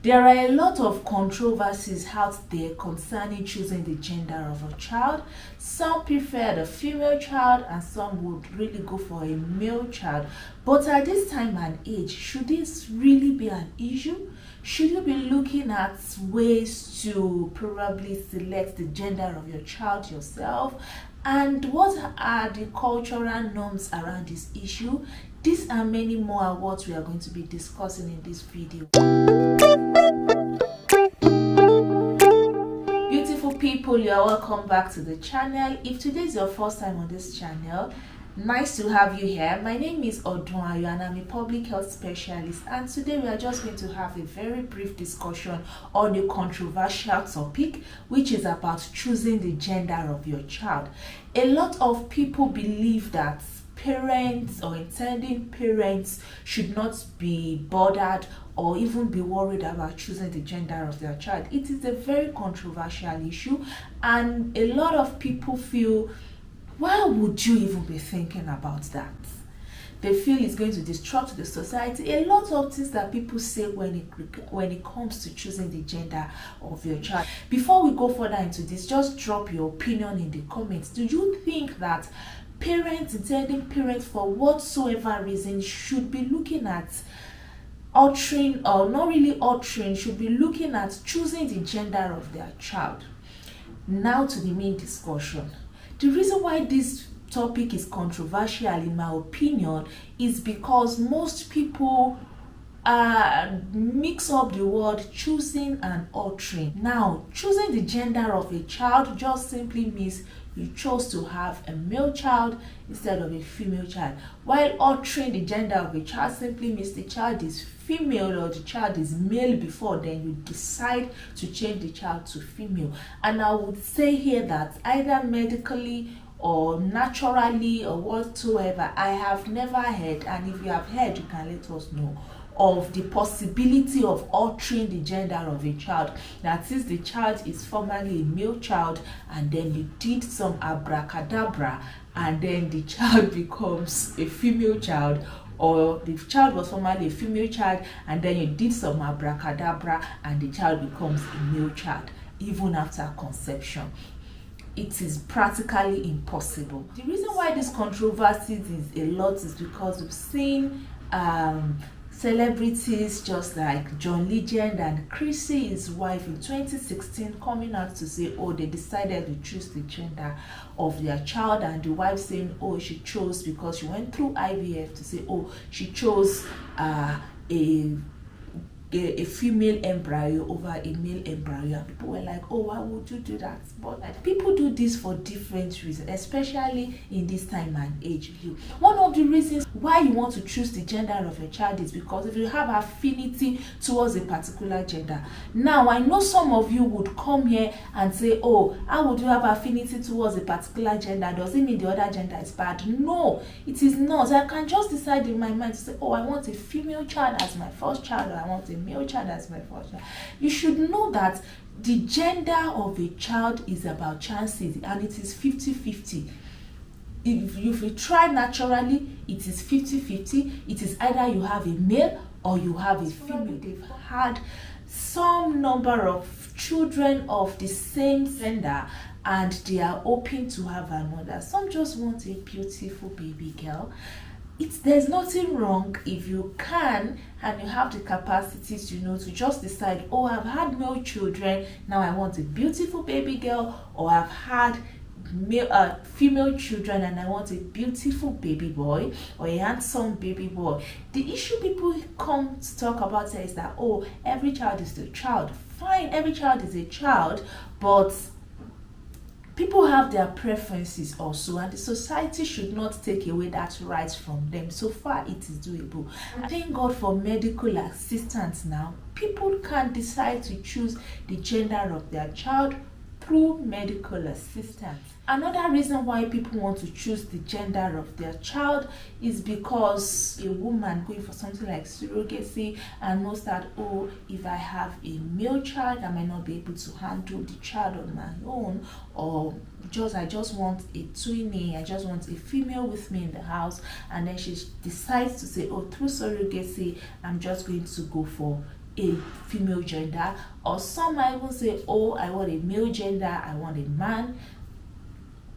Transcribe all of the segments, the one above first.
There are a lot of controversies out there concerning choosing the gender of a child. Some prefer the female child and some would really go for a male child. But at this time and age, should this really be an issue? Should you be looking at ways to probably select the gender of your child yourself? And what are the cultural norms around this issue? These and many more are what we are going to be discussing in this video. Beautiful people, you are welcome back to the channel. If today is your first time on this channel, nice to have you here. My name is Odunayo and I'm a public health specialist, and today we are just going to have a very brief discussion on a controversial topic, which is about choosing the gender of your child. A lot of people believe that parents or intending parents should not be bothered or even be worried about choosing the gender of their child. It is a very controversial issue, and a lot of people feel, why would you even be thinking about that? They feel it's going to disrupt the society. A lot of things that people say when it comes to choosing the gender of your child. Before we go further into this, just drop your opinion in the comments. Do you think that parents, intending parents for whatsoever reason, should be looking at altering, or not really altering, should be looking at choosing the gender of their child? Now to the main discussion. The reason why this topic is controversial, in my opinion, is because most people mix up the word choosing and altering. Now, choosing the gender of a child just simply means you chose to have a male child instead of a female child, while altering the gender of a child simply means the child is female or the child is male before, then you decide to change the child to female. And I would say here that either medically or naturally or whatsoever, I have never heard, and if you have heard, you can let us know, of the possibility of altering the gender of a child. That is, the child is formerly a male child and then you did some abracadabra and then the child becomes a female child, or the child was formerly a female child and then you did some abracadabra and the child becomes a male child even after conception. It is practically impossible. The reason why this controversy is a lot is because we've seen celebrities just like John Legend and Chrissy, his wife, in 2016 coming out to say, oh, they decided to choose the gender of their child, and the wife saying, oh, she chose because she went through IVF, to say, oh, she chose a female embryo over a male embryo. And people were like, oh, why would you do that? But like, people do this for different reasons, especially in this time and age. One of the reasons why you want to choose the gender of your child is because if you have affinity towards a particular gender. Now, I know some of you would come here and say, oh, how would you have affinity towards a particular gender? Does it mean the other gender is bad? No, it is not. I can just decide in my mind to say, oh, I want a female child as my first child, or I want a male child as my first child. You should know that the gender of a child is about chances, and it is 50-50. If you try naturally, it is 50-50. It is either you have a male or you have a female. They've had some number of children of the same gender and they are hoping to have another. Some just want a beautiful baby girl. There's nothing wrong if you can and you have the capacities, to just decide, oh, I've had male children, now I want a beautiful baby girl, or I've had female children and I want a beautiful baby boy or a handsome baby boy. The issue people come to talk about here is that, oh, every child is a child. Fine, every child is a child, but people have their preferences also, and the society should not take away that right from them. So far, it is doable. Thank God for medical assistance now. People can decide to choose the gender of their child through medical assistance. Another reason why people want to choose the gender of their child is because a woman going for something like surrogacy and knows that, oh, if I have a male child, I might not be able to handle the child on my own, or I just want a twinnie, I just want a female with me in the house, and then she decides to say, oh, through surrogacy, I'm just going to go for a female gender, or some might even say, oh, I want a male gender, I want a man.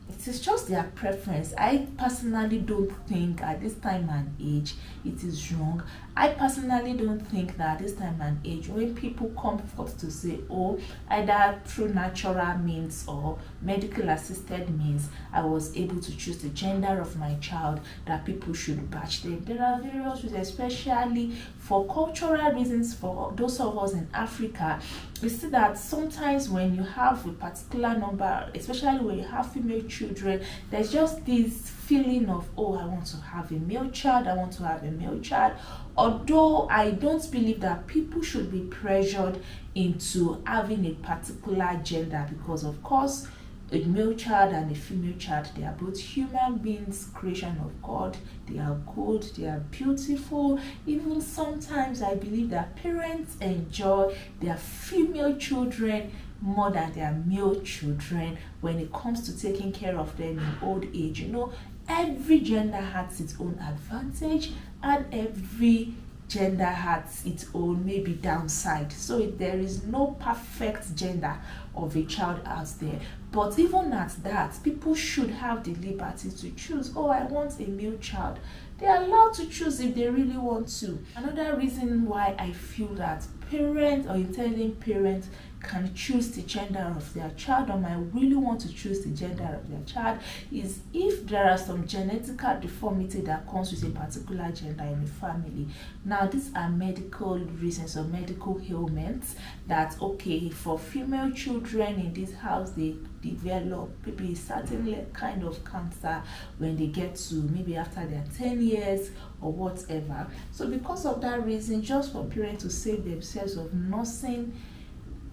It is just their preference. I personally don't think at this time and age it is wrong. I personally don't think that at this time and age, when people come forth to say, oh, either through natural means or medical assisted means, I was able to choose the gender of my child, that people should batch them. There are various reasons, especially for cultural reasons. For those of us in Africa, we see that sometimes when you have a particular number, especially when you have female children, there's just this feeling of, oh, I want to have a male child, I want to have a male child. Although I don't believe that people should be pressured into having a particular gender, because of course a male child and a female child, they are both human beings, creation of God. They are good, they are beautiful. Even sometimes I believe that parents enjoy their female children more than their male children when it comes to taking care of them in old age. You know, every gender has its own advantage, and every gender has its own maybe downside. So there is no perfect gender of a child out there. But even at that, people should have the liberty to choose. Oh, I want a male child. They are allowed to choose if they really want to. Another reason why I feel that parents or intending parents can choose the gender of their child, or might really want to choose the gender of their child, is if there are some genetical deformity that comes with a particular gender in the family. Now, these are medical reasons or medical ailments that, okay, for female children in this house, they develop maybe a certain kind of cancer when they get to maybe after their 10 years or whatever. So because of that reason, just for parents to save themselves of nursing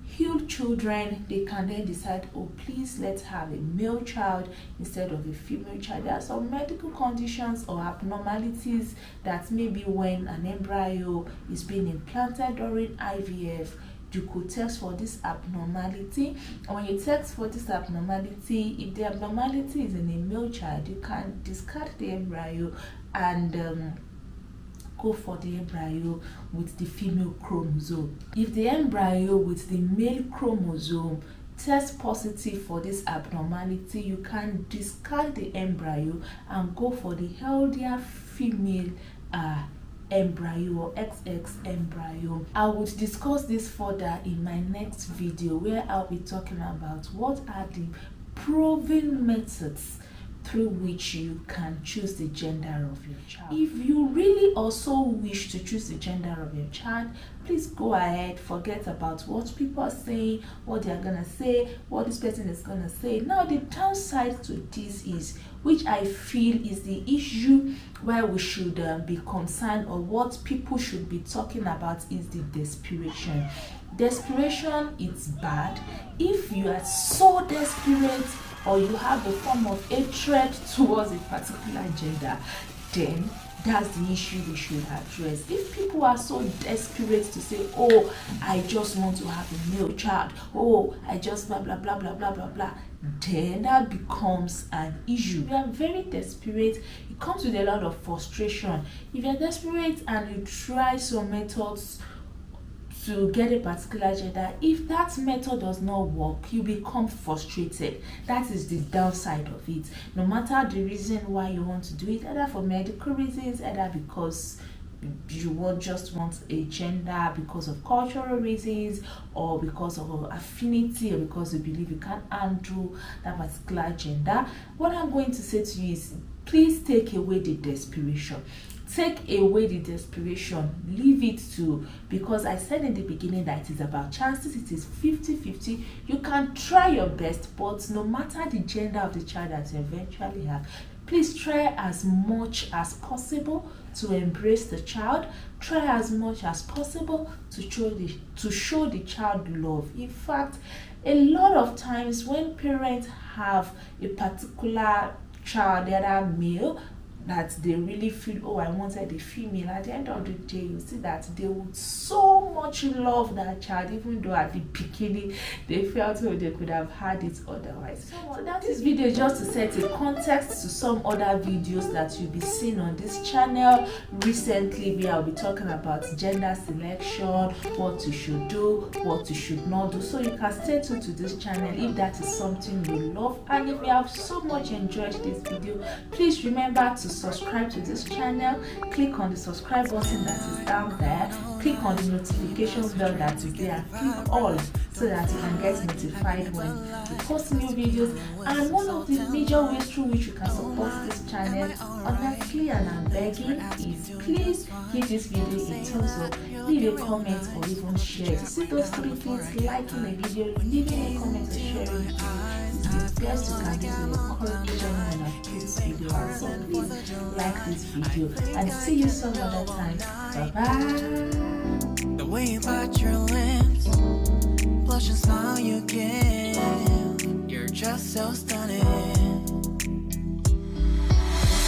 healed children, they can then decide, oh, please, let's have a male child instead of a female child. There are some medical conditions or abnormalities that maybe when an embryo is being implanted during IVF, you could test for this abnormality. And when you test for this abnormality, if the abnormality is in a male child, you can discard the embryo and go for the embryo with the female chromosome. If the embryo with the male chromosome tests positive for this abnormality, you can discard the embryo and go for the healthier female embryo or XX embryo. I would discuss this further in my next video, where I'll be talking about what are the proven methods through which you can choose the gender of your child. If you really also wish to choose the gender of your child, please go ahead, forget about what people are saying, what they are gonna say, what this person is gonna say. Now, the downside to this is, which I feel is the issue where we should be concerned, or what people should be talking about, is the desperation. Desperation is bad. If you are so desperate, or you have a form of hatred towards a particular gender, then that's the issue we should address. If people are so desperate to say, oh, I just want to have a male child, oh, I just blah blah blah blah blah blah blah, then that becomes an issue. You are very desperate, it comes with a lot of frustration. If you're desperate and you try some methods to get a particular gender, if that method does not work, you become frustrated. That is the downside of it. No matter the reason why you want to do it, either for medical reasons, either because you just want a gender because of cultural reasons, or because of affinity, or because you believe you can't handle that particular gender, what I'm going to say to you is, please take away the desperation. Take away the desperation, leave it to, because I said in the beginning that it is about chances, it is 50-50. You can try your best, but no matter the gender of the child that you eventually have, please try as much as possible to embrace the child. Try as much as possible to show the child love. In fact, a lot of times when parents have a particular child that are male, that they really feel, oh, I wanted a female, at the end of the day you see that they would so much love that child, even though at the beginning they felt, oh, they could have had it otherwise. So that is video just to set a context to some other videos that you'll be seeing on this channel recently, where I'll be talking about gender selection, what you should do, what you should not do. So you can stay tuned to this channel if that is something you love. And if you have so much enjoyed this video, please remember to subscribe to this channel. Click on the subscribe button that is down there, click on the notification bell that is there, click all, so that you can get notified when we post new videos. And one of the major ways through which you can support this channel, honestly, and I'm begging, is please give this video a thumbs up, leave a comment, or even share. To see those three things: liking a video, leaving a comment, or sharing it, is the best you can do to encourage channel when I put this video out. So please like this video, and see you some other time. Bye bye. The way you bite your lips, blush and smile you give, you're just so stunning.